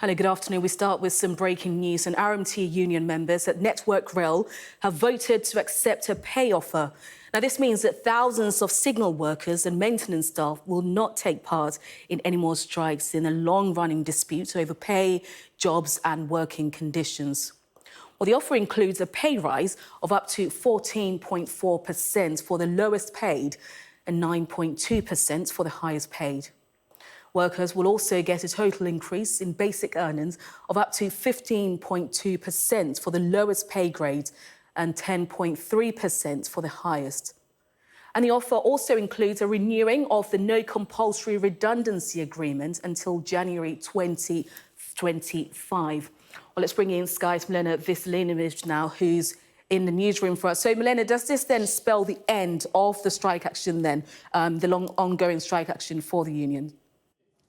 Hello, good afternoon. We start with some breaking news. And RMT union members at Network Rail have voted to accept a pay offer. Now, this means that thousands of signal workers and maintenance staff will not take part in any more strikes in a long-running dispute over pay, jobs and working conditions. Well, the offer includes a pay rise of up to 14.4% for the lowest paid and 9.2% for the highest paid. Workers will also get a total increase in basic earnings of up to 15.2% for the lowest pay grade and 10.3% for the highest. And the offer also includes a renewing of the no compulsory redundancy agreement until January 2025. Well, let's bring in Sky's Milena Veselinovic now, who's in the newsroom for us. So, Milena, does this then spell the end of the strike action then, the long ongoing strike action for the union?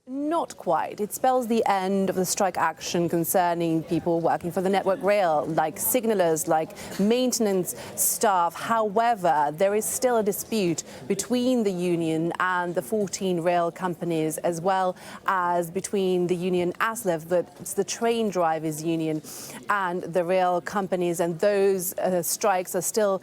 Not quite. It spells the end of the strike action concerning people working for the Network Rail, like signallers, like maintenance staff. However, there is still a dispute between the union and the 14 rail companies, as well as between the union ASLEF, that's the train drivers union, and the rail companies. And those strikes are still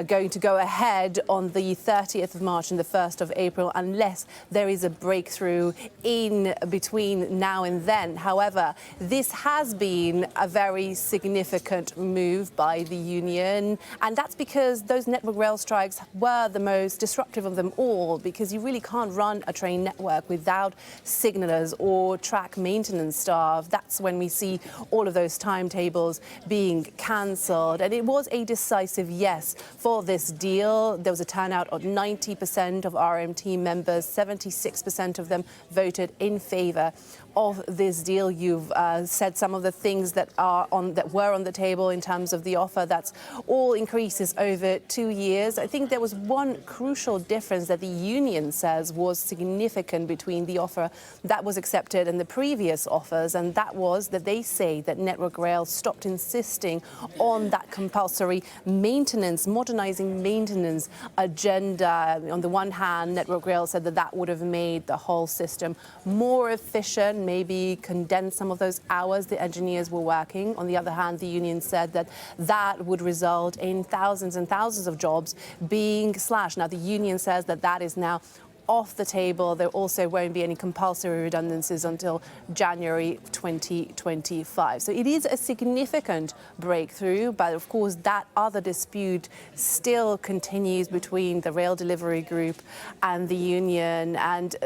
going to go ahead on the 30th of March and the 1st of April, unless there is a breakthrough in between now and then. However, this has been a very significant move by the union, and that's because those Network Rail strikes were the most disruptive of them all, because you really can't run a train network without signallers or track maintenance staff. That's when we see all of those timetables being cancelled. And it was a decisive yes for this deal. There was a turnout of 90% of RMT members, 76% of them voted in favour of this deal. You've said some of the things that were on the table in terms of the offer. That's all increases over 2 years. I think there was one crucial difference that the union says was significant between the offer that was accepted and the previous offers, and that was that they say that Network Rail stopped insisting on that compulsory maintenance, modernising maintenance agenda. On the one hand, Network Rail said that that would have made the whole system more efficient, maybe condense some of those hours the engineers were working. On the other hand, the union said that that would result in thousands and thousands of jobs being slashed. Now, the union says that that is now off the table. There also won't be any compulsory redundancies until January 2025. So it is a significant breakthrough, but of course that other dispute still continues between the rail delivery group and the union. And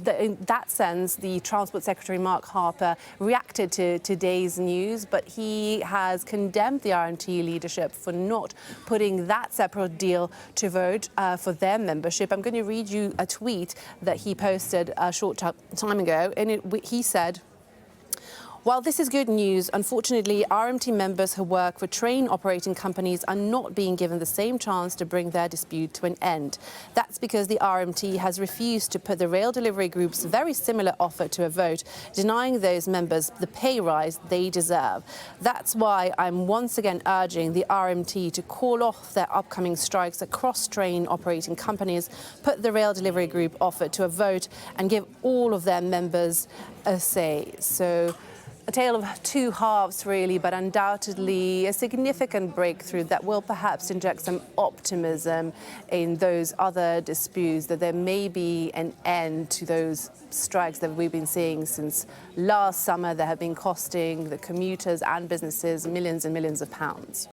in that sense, the Transport Secretary Mark Harper reacted to today's news, but he has condemned the RMT leadership for not putting that separate deal to vote for their membership. I'm going to read you a tweet that he posted a short time ago, and he said, "While this is good news, unfortunately, RMT members who work for train operating companies are not being given the same chance to bring their dispute to an end. That's because the RMT has refused to put the rail delivery group's very similar offer to a vote, denying those members the pay rise they deserve. That's why I'm once again urging the RMT to call off their upcoming strikes across train operating companies, put the rail delivery group offer to a vote, and give all of their members a say." So, a tale of two halves, really, but undoubtedly a significant breakthrough that will perhaps inject some optimism in those other disputes, that there may be an end to those strikes that we've been seeing since last summer that have been costing the commuters and businesses millions and millions of pounds.